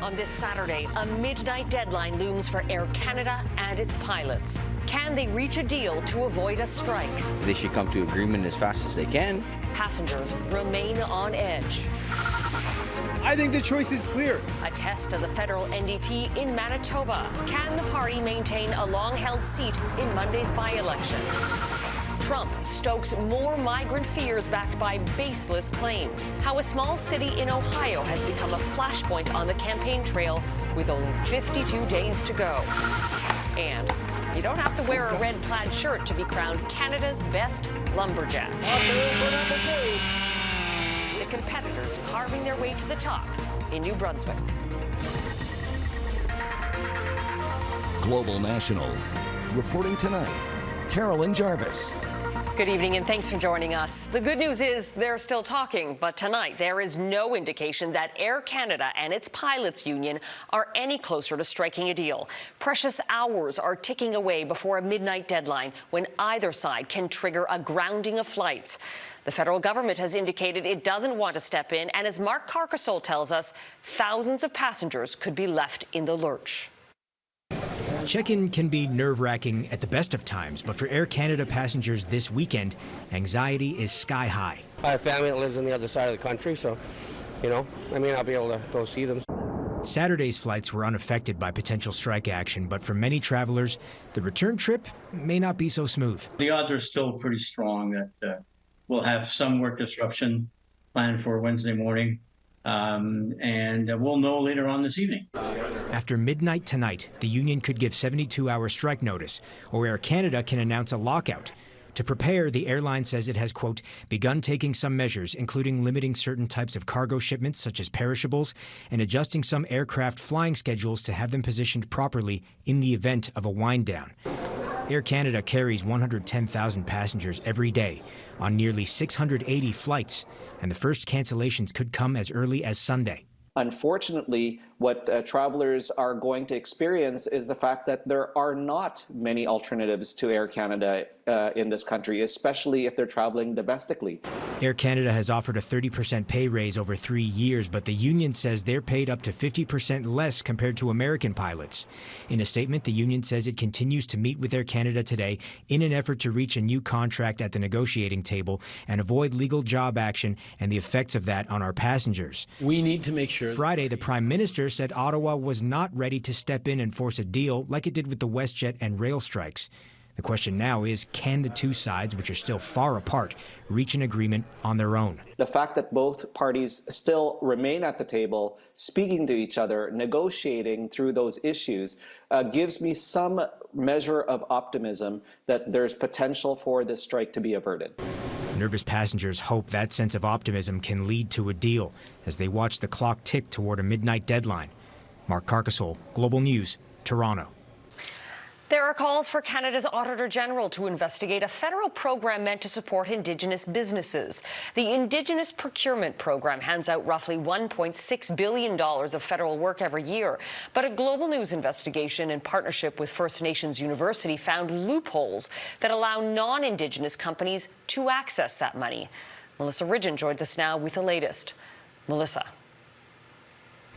On this Saturday, a midnight deadline looms for Air Canada and its pilots. Can they reach a deal to avoid a strike? They should come to agreement as fast as they can. Passengers remain on edge. I think the choice is clear. A test of the federal NDP in Manitoba. Can the party maintain a long-held seat in Monday's by-election? Trump stokes more migrant fears backed by baseless claims. How a small city in Ohio has become a flashpoint on the campaign trail with only 52 days to go. And you don't have to wear a red plaid shirt to be crowned Canada's best lumberjack. The competitors carving their way to the top in New Brunswick. Global National. Reporting tonight, Carolyn Jarvis. Good evening and thanks for joining us. The good news is they're still talking, but tonight there is no indication that Air Canada and its pilots union are any closer to striking a deal. Precious hours are ticking away before a midnight deadline when either side can trigger a grounding of flights. The federal government has indicated it doesn't want to step in, and as Mark Carcasole tells us, thousands of passengers could be left in the lurch. Check-in can be nerve-wracking at the best of times, but for Air Canada passengers this weekend, anxiety is sky high. I have family that lives on the other side of the country, so, I may not be able to go see them. Saturday's flights were unaffected by potential strike action, but for many travelers, the return trip may not be so smooth. The odds are still pretty strong that we'll have some work disruption planned for Wednesday morning, and we'll know later on this evening. After midnight tonight, the union could give 72-hour strike notice, or Air Canada can announce a lockout. To prepare, the airline says it has, quote, begun taking some measures, including limiting certain types of cargo shipments, such as perishables, and adjusting some aircraft flying schedules to have them positioned properly in the event of a wind-down. Air Canada carries 110,000 passengers every day on nearly 680 flights, and the first cancellations could come as early as Sunday. Unfortunately, what travelers are going to experience is the fact that there are not many alternatives to Air Canada in this country, especially if they're traveling domestically. Air Canada has offered a 30% pay raise over 3 years, but the union says they're paid up to 50% less compared to American pilots. In a statement, the union says it continues to meet with Air Canada today in an effort to reach a new contract at the negotiating table and avoid legal job action and the effects of that on our passengers. We need to make sure. Friday, the Prime Minister said Ottawa was not ready to step in and force a deal like it did with the WestJet and rail strikes. The question now is, can the two sides, which are still far apart, reach an agreement on their own? The fact that both parties still remain at the table, speaking to each other, negotiating through those issues, gives me some measure of optimism that there's potential for this strike to be averted. Nervous passengers hope that sense of optimism can lead to a deal as they watch the clock tick toward a midnight deadline. Mark Carcasole, Global News, Toronto. There are calls for Canada's Auditor General to investigate a federal program meant to support Indigenous businesses. The Indigenous Procurement Program hands out roughly $1.6 billion of federal work every year. But a Global News investigation in partnership with First Nations University found loopholes that allow non-Indigenous companies to access that money. Melissa Ridgen joins us now with the latest. Melissa.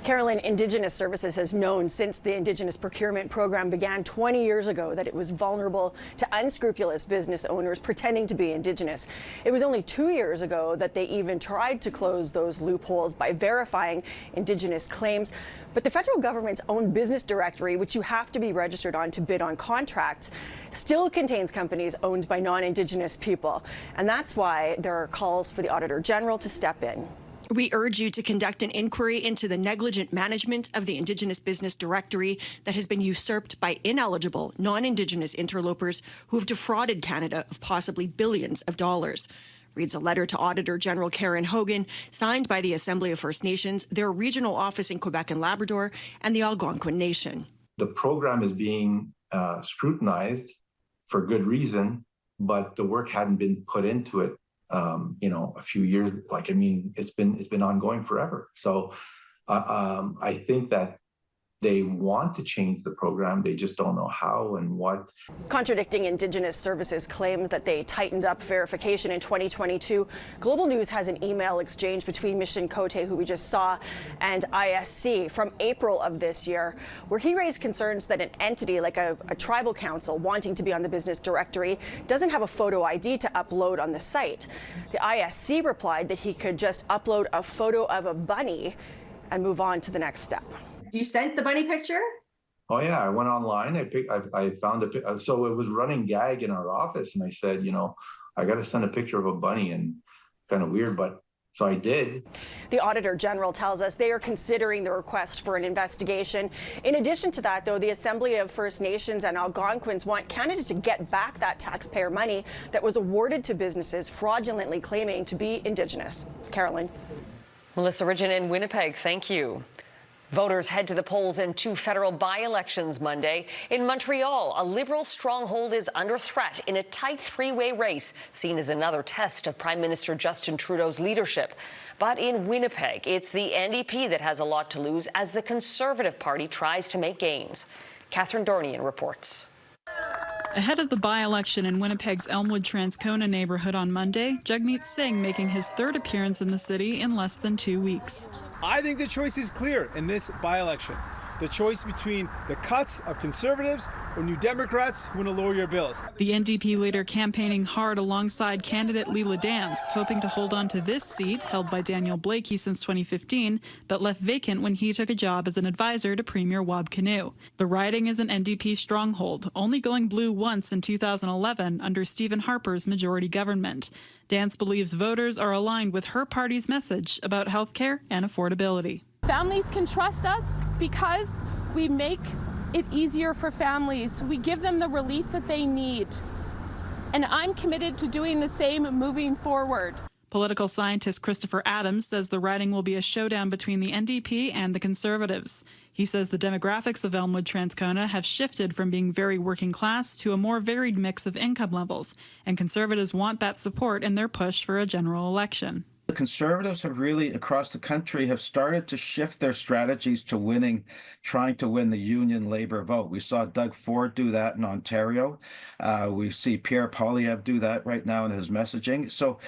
Carolyn, Indigenous Services has known since the Indigenous Procurement Program began 20 years ago that it was vulnerable to unscrupulous business owners pretending to be Indigenous. It was only 2 years ago that they even tried to close those loopholes by verifying Indigenous claims. But the federal government's own business directory, which you have to be registered on to bid on contracts, still contains companies owned by non-Indigenous people. And that's why there are calls for the Auditor General to step in. We urge you to conduct an inquiry into the negligent management of the Indigenous Business Directory that has been usurped by ineligible, non-Indigenous interlopers who have defrauded Canada of possibly billions of dollars. Reads a letter to Auditor General Karen Hogan, signed by the Assembly of First Nations, their regional office in Quebec and Labrador, and the Algonquin Nation. The program is being scrutinized for good reason, but the work hadn't been put into it a few years. It's been ongoing forever. So I think that they want to change the program. They just don't know how and what. Contradicting Indigenous Services claims that they tightened up verification in 2022, Global News has an email exchange between Mission Cote, who we just saw, and ISC from April of this year, where he raised concerns that an entity like a tribal council wanting to be on the business directory doesn't have a photo ID to upload on the site. The ISC replied that he could just upload a photo of a bunny and move on to the next step. You sent the bunny picture? Oh yeah, I went online. I found a, so it was running gag in our office, and I said, you know, I got to send a picture of a bunny, and kind of weird, but so I did. The Auditor General tells us they are considering the request for an investigation. In addition to that, though, the Assembly of First Nations and Algonquins want Canada to get back that taxpayer money that was awarded to businesses fraudulently claiming to be Indigenous. Carolyn. Melissa Ridgen in Winnipeg, thank you. Voters head to the polls in 2 federal by-elections Monday. In Montreal, a Liberal stronghold is under threat in a tight 3-way race, seen as another test of Prime Minister Justin Trudeau's leadership. But in Winnipeg, it's the NDP that has a lot to lose as the Conservative Party tries to make gains. Katherine Dornian reports. Ahead of the by-election in Winnipeg's Elmwood-Transcona neighborhood on Monday, Jagmeet Singh making his 3rd appearance in the city in less than 2 weeks. I think the choice is clear in this by-election. The choice between the cuts of Conservatives or New Democrats who want to lower your bills. The NDP leader campaigning hard alongside candidate Leela Dance, hoping to hold on to this seat, held by Daniel Blakey since 2015, but left vacant when he took a job as an advisor to Premier Wab Kinew. The riding is an NDP stronghold, only going blue once in 2011 under Stephen Harper's majority government. Dance believes voters are aligned with her party's message about health care and affordability. Families can trust us because we make it easier for families. We give them the relief that they need. And I'm committed to doing the same moving forward. Political scientist Christopher Adams says the riding will be a showdown between the NDP and the Conservatives. He says the demographics of Elmwood-Transcona have shifted from being very working class to a more varied mix of income levels, and Conservatives want that support in their push for a general election. The Conservatives have really, across the country, have started to shift their strategies to trying to win the union Labour vote. We saw Doug Ford do that in Ontario. We see Pierre Poilievre do that right now in his messaging. So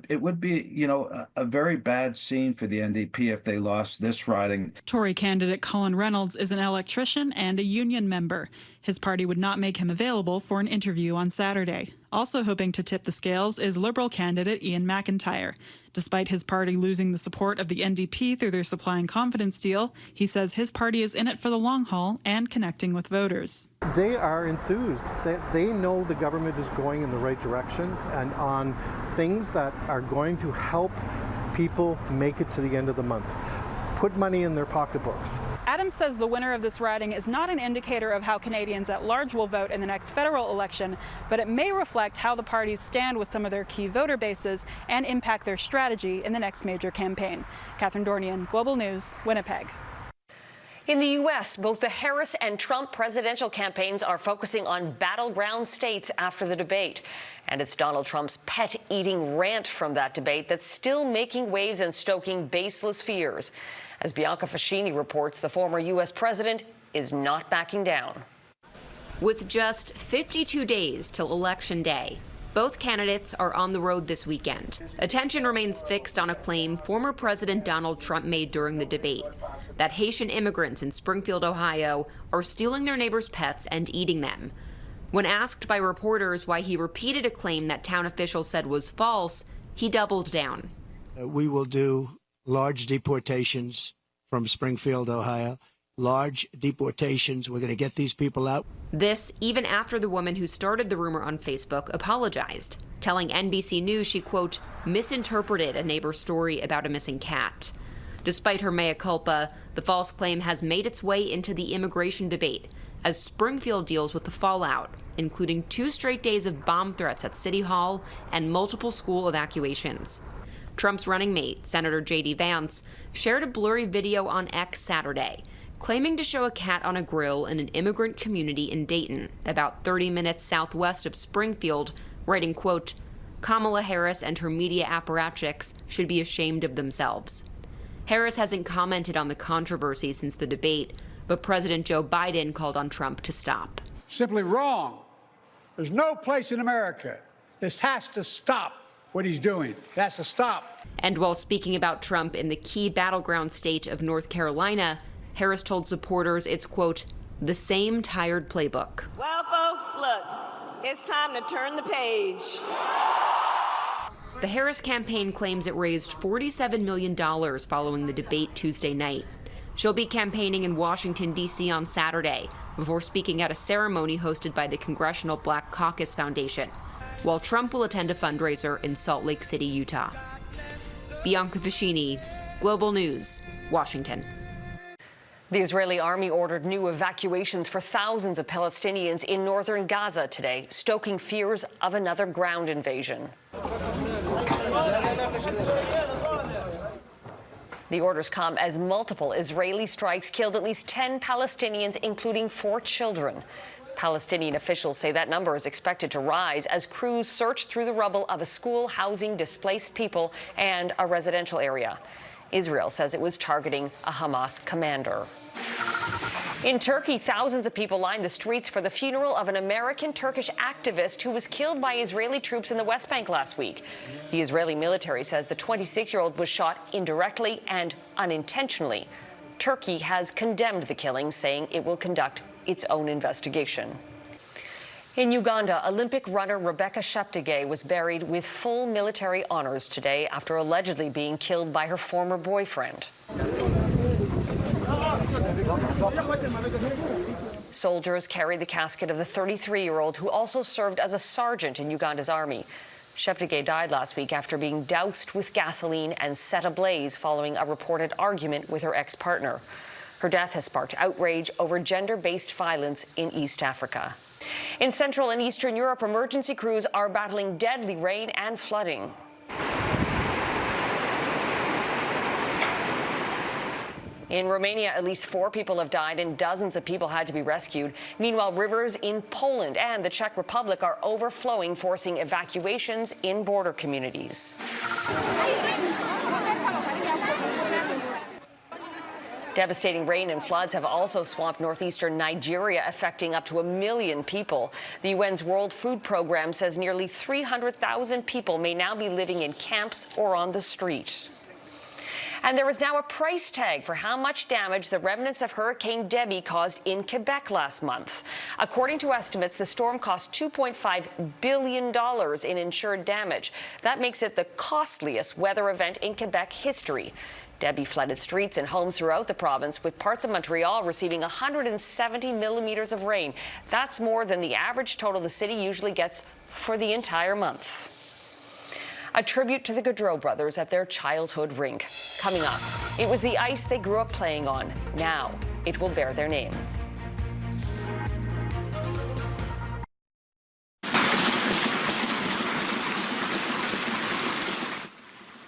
it would be, you know, a very bad scene for the NDP if they lost this riding. Tory candidate Colin Reynolds is an electrician and a union member. His party would not make him available for an interview on Saturday. Also hoping to tip the scales is Liberal candidate Ian McIntyre. Despite his party losing the support of the NDP through their supply and confidence deal, he says his party is in it for the long haul and connecting with voters. They are enthused. They know the government is going in the right direction and on things that are going to help people make it to the end of the month. Put money in their pocketbooks. Adams says the winner of this riding is not an indicator of how Canadians at large will vote in the next federal election, but it may reflect how the parties stand with some of their key voter bases and impact their strategy in the next major campaign. Katherine Dornian, Global News, Winnipeg. In the U.S., both the Harris and Trump presidential campaigns are focusing on battleground states after the debate. And it's Donald Trump's pet-eating rant from that debate that's still making waves and stoking baseless fears. As Bianca Fascini reports, the former U.S. president is not backing down. With just 52 days till Election Day, both candidates are on the road this weekend. Attention remains fixed on a claim former President Donald Trump made during the debate, that Haitian immigrants in Springfield, Ohio, are stealing their neighbors' pets and eating them. When asked by reporters why he repeated a claim that town officials said was false, he doubled down. We will do large deportations from Springfield, Ohio. Large deportations. We're going to get these people out. This even after the woman who started the rumor on Facebook apologized, telling NBC News she, quote, misinterpreted a neighbor's story about a missing cat. Despite her mea culpa, the false claim has made its way into the immigration debate as Springfield deals with the fallout, including 2 straight days of bomb threats at City Hall and multiple school evacuations. Trump's running mate, Senator J.D. Vance, shared a blurry video on X Saturday, claiming to show a cat on a grill in an immigrant community in Dayton, about 30 minutes southwest of Springfield, writing, quote, Kamala Harris and her media apparatchiks should be ashamed of themselves. Harris hasn't commented on the controversy since the debate, but President Joe Biden called on Trump to stop. Simply wrong. There's no place in America. This has to stop what he's doing. It has to stop. And while speaking about Trump in the key battleground state of North Carolina, Harris told supporters it's, quote, the same tired playbook. Well, folks, look, it's time to turn the page. The Harris campaign claims it raised $47 million following the debate Tuesday night. She'll be campaigning in Washington, D.C. on Saturday before speaking at a ceremony hosted by the Congressional Black Caucus Foundation, while Trump will attend a fundraiser in Salt Lake City, Utah. Bianca Ficini, Global News, Washington. The Israeli army ordered new evacuations for thousands of Palestinians in northern Gaza today, stoking fears of another ground invasion. The orders come as multiple Israeli strikes killed at least 10 Palestinians, including 4 children. Palestinian officials say that number is expected to rise as crews search through the rubble of a school housing displaced people and a residential area. Israel says it was targeting a Hamas commander. In Turkey, thousands of people lined the streets for the funeral of an American-Turkish activist who was killed by Israeli troops in the West Bank last week. The Israeli military says the 26-year-old was shot indirectly and unintentionally. Turkey has condemned the killing, saying it will conduct its own investigation. In Uganda, Olympic runner Rebecca Cheptegei was buried with full military honors today after allegedly being killed by her former boyfriend. Soldiers carried the casket of the 33-year-old who also served as a sergeant in Uganda's army. Cheptegei died last week after being doused with gasoline and set ablaze following a reported argument with her ex-partner. Her death has sparked outrage over gender-based violence in East Africa. In Central and Eastern Europe, emergency crews are battling deadly rain and flooding. In Romania, at least 4 people have died and dozens of people had to be rescued. Meanwhile, rivers in Poland and the Czech Republic are overflowing, forcing evacuations in border communities. Devastating rain and floods have also swamped northeastern Nigeria, affecting up to 1 million people. The UN's World Food Program says nearly 300,000 people may now be living in camps or on the street. And there is now a price tag for how much damage the remnants of Hurricane Debby caused in Quebec last month. According to estimates, the storm cost $2.5 billion in insured damage. That makes it the costliest weather event in Quebec history. Debby flooded streets and homes throughout the province, with parts of Montreal receiving 170 millimeters of rain. That's more than the average total the city usually gets for the entire month. A tribute to the Gaudreau brothers at their childhood rink. Coming up, it was the ice they grew up playing on. Now it will bear their name.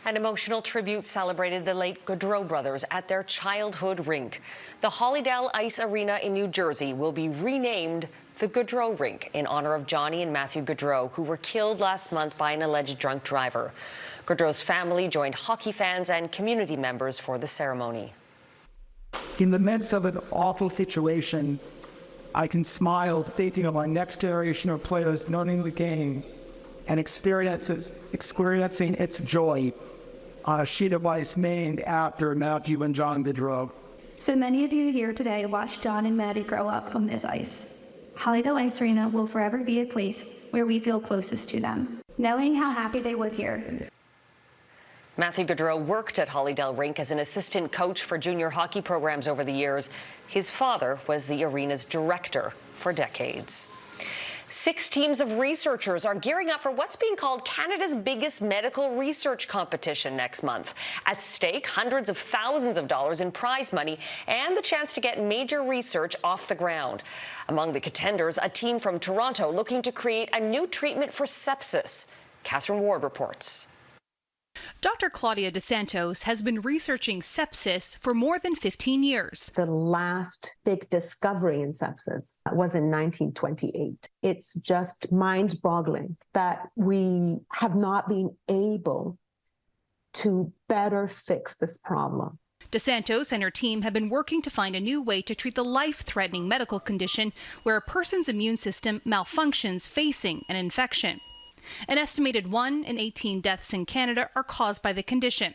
An emotional tribute celebrated the late Gaudreau brothers at their childhood rink. The Hollydale Ice Arena in New Jersey will be renamed the Gaudreau Rink in honor of Johnny and Matthew Gaudreau, who were killed last month by an alleged drunk driver. Gaudreau's family joined hockey fans and community members for the ceremony. In the midst of an awful situation, I can smile thinking of our next generation of players learning the game and experiencing its joy on a sheet of ice named after Matthew and John Gaudreau. So many of you here today watched John and Maddie grow up on this ice. Hollydale Ice Arena will forever be a place where we feel closest to them, knowing how happy they live here. Matthew Gaudreau worked at Hollydale Rink as an assistant coach for junior hockey programs over the years. His father was the arena's director for decades. 6 teams of researchers are gearing up for what's being called Canada's biggest medical research competition next month. At stake, hundreds of thousands of dollars in prize money and the chance to get major research off the ground. Among the contenders, a team from Toronto looking to create a new treatment for sepsis. Catherine Ward reports. Dr. Claudia DeSantos has been researching sepsis for more than 15 years. The last big discovery in sepsis was in 1928. It's just mind-boggling that we have not been able to better fix this problem. DeSantos and her team have been working to find a new way to treat the life-threatening medical condition where a person's immune system malfunctions facing an infection. An estimated 1 in 18 deaths in Canada are caused by the condition.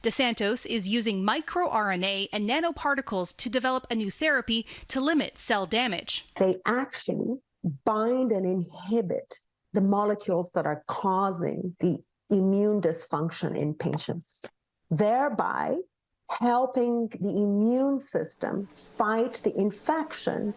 DeSantos is using microRNA and nanoparticles to develop a new therapy to limit cell damage. They actually bind and inhibit the molecules that are causing the immune dysfunction in patients, thereby helping the immune system fight the infection.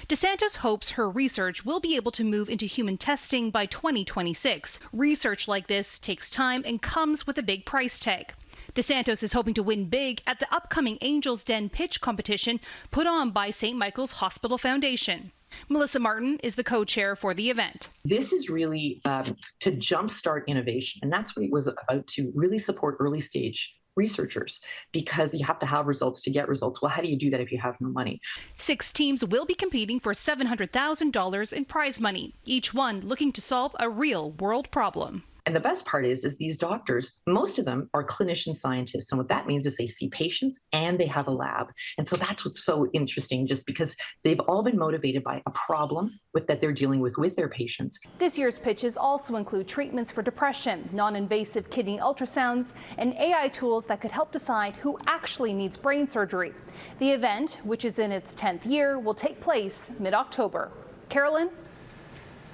DeSantos hopes her research will be able to move into human testing by 2026. Research like this takes time and comes with a big price tag. DeSantos is hoping to win big at the upcoming Angel's Den pitch competition put on by St. Michael's Hospital Foundation. Melissa Martin is the co-chair for the event. This is really to jumpstart innovation, and that's what it was about, to really support early stage researchers, because you have to have results to get results. Well, how do you do that if you have no money? 6 teams will be competing for $700,000 in prize money, each one looking to solve a real world problem. And the best part is these doctors, most of them are clinician scientists. And what that means is they see patients and they have a lab. And so that's what's so interesting, just because they've all been motivated by a problem that they're dealing with their patients. This year's pitches also include treatments for depression, non-invasive kidney ultrasounds, and AI tools that could help decide who actually needs brain surgery. The event, which is in its 10th year, will take place mid-October. Carolyn?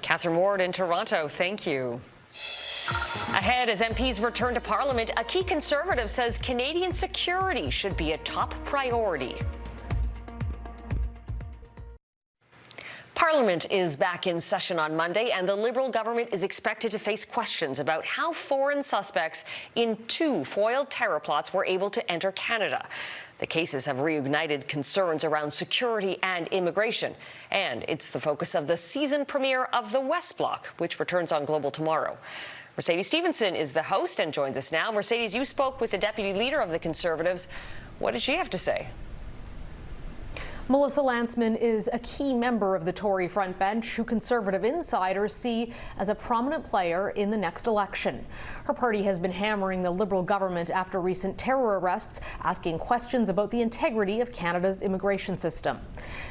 Catherine Ward in Toronto, thank you. Ahead, as MPs return to Parliament, a key Conservative says Canadian security should be a top priority. Parliament is back in session on Monday, and the Liberal government is expected to face questions about how foreign suspects in 2 foiled terror plots were able to enter Canada. The cases have reignited concerns around security and immigration, and it's the focus of the season premiere of The West Block, which returns on Global tomorrow. Mercedes Stevenson is the host and joins us now. Mercedes, you spoke with the deputy leader of the Conservatives. What did she have to say? Melissa Lantsman is a key member of the Tory frontbench who Conservative insiders see as a prominent player in the next election. Her party has been hammering the Liberal government after recent terror arrests, asking questions about the integrity of Canada's immigration system.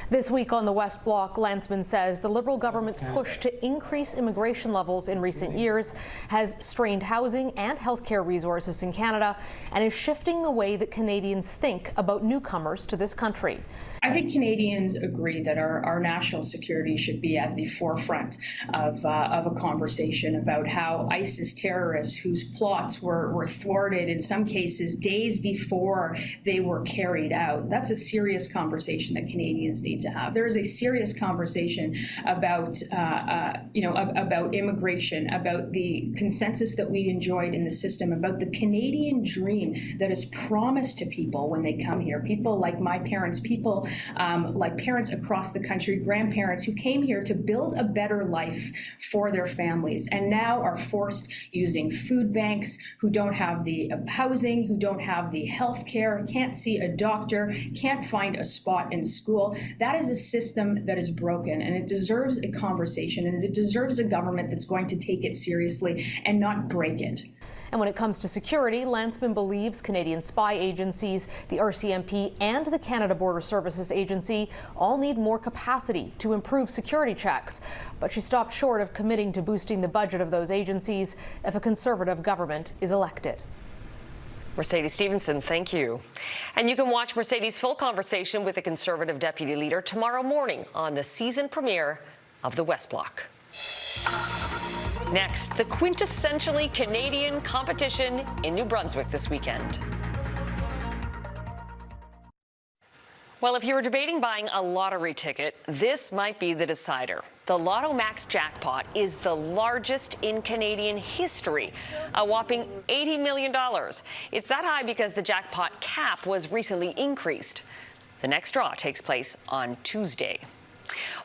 This week on the West Block, Lantsman says the Liberal government's push to increase immigration levels in recent years has strained housing and healthcare resources in Canada and is shifting the way that Canadians think about newcomers to this country. I think Canadians agree that our national security should be at the forefront of a conversation about how ISIS terrorists whose plots were thwarted in some cases days before they were carried out. That's a serious conversation that Canadians need to have. There is a serious conversation about about immigration, about the consensus that we enjoyed in the system, about the Canadian dream that is promised to people when they come here. People like my parents, people like parents across the country, grandparents who came here to build a better life for their families and now are forced using food banks, who don't have the housing, who don't have the health care, can't see a doctor, can't find a spot in school. That is a system that is broken, and it deserves a conversation, and it deserves a government that's going to take it seriously and not break it. And when it comes to security, Lantsman believes Canadian spy agencies, the RCMP and the Canada Border Services Agency all need more capacity to improve security checks. But she stopped short of committing to boosting the budget of those agencies if a Conservative government is elected. Mercedes Stevenson, thank you. And you can watch Mercedes' full conversation with the Conservative Deputy Leader tomorrow morning on the season premiere of The West Block. Next, the quintessentially Canadian competition in New Brunswick this weekend. Well, if you were debating buying a lottery ticket, this might be the decider. The Lotto Max jackpot is the largest in Canadian history, a whopping $80 million. It's that high because the jackpot cap was recently increased. The next draw takes place on Tuesday.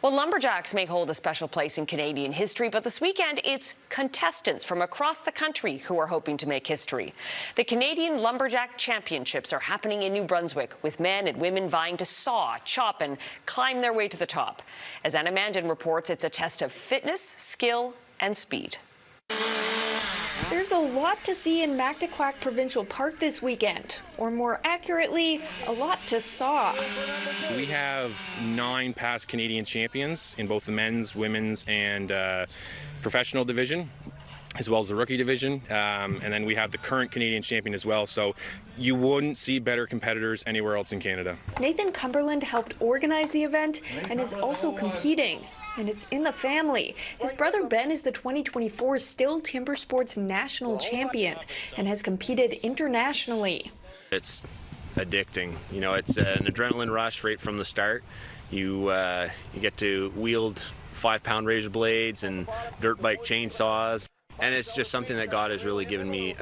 Well, Lumberjacks may hold a special place in Canadian history, but this weekend it's contestants from across the country who are hoping to make history. The Canadian Lumberjack Championships are happening in New Brunswick, with men and women vying to saw, chop and climb their way to the top. As Anna Mandan reports, it's a test of fitness, skill and speed. There's a lot to see in Mactaquac Provincial Park this weekend, or more accurately, a lot to saw. We have 9 past Canadian champions in both the men's, women's, and professional division, as well as the rookie division, and then we have the current Canadian champion as well, so you wouldn't see better competitors anywhere else in Canada. Nathan Cumberland helped organize the event and is also competing. And it's in the family. His brother Ben is the 2024 Still Timber Sports National Champion and has competed internationally. It's addicting. You know, it's an adrenaline rush right from the start. You get to wield 5-pound razor blades and dirt bike chainsaws. And it's just something that God has really given me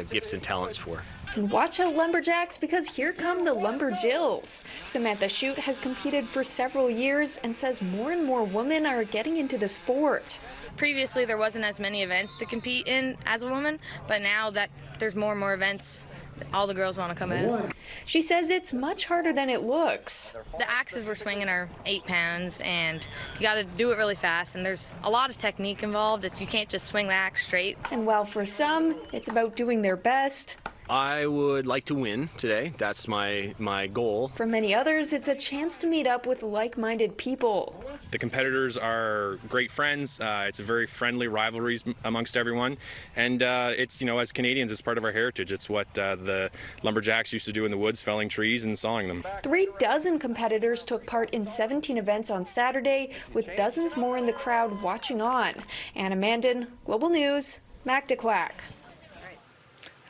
gifts and talents for. And watch out, Lumberjacks, because here come the Lumberjills. Samantha Shute has competed for several years and says more and more women are getting into the sport. Previously, there wasn't as many events to compete in as a woman, but now that there's more and more events, all the girls want to come in. She says it's much harder than it looks. The axes we're swinging are 8 pounds, and you got to do it really fast, and there's a lot of technique involved. You can't just swing the axe straight. And while for some, it's about doing their best, I would like to win today. That's my goal. for many others, it's a chance to meet up with like-minded people. The competitors are great friends. It's a very friendly rivalries amongst everyone, and it's, you know, as Canadians, it's part of our heritage. It's what the Lumberjacks used to do in the woods, felling trees and sawing them. 36 competitors took part in 17 events on Saturday, with dozens more in the crowd watching on. Anna Mandan, Global News, Mactaquac.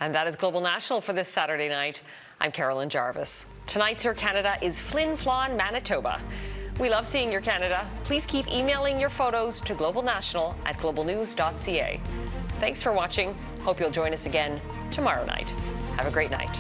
And that is Global National for this Saturday night. I'm Carolyn Jarvis. Tonight's Your Canada is Flin Flon, Manitoba. We love seeing your Canada. Please keep emailing your photos to globalnational@globalnews.ca. Thanks for watching. Hope you'll join us again tomorrow night. Have a great night.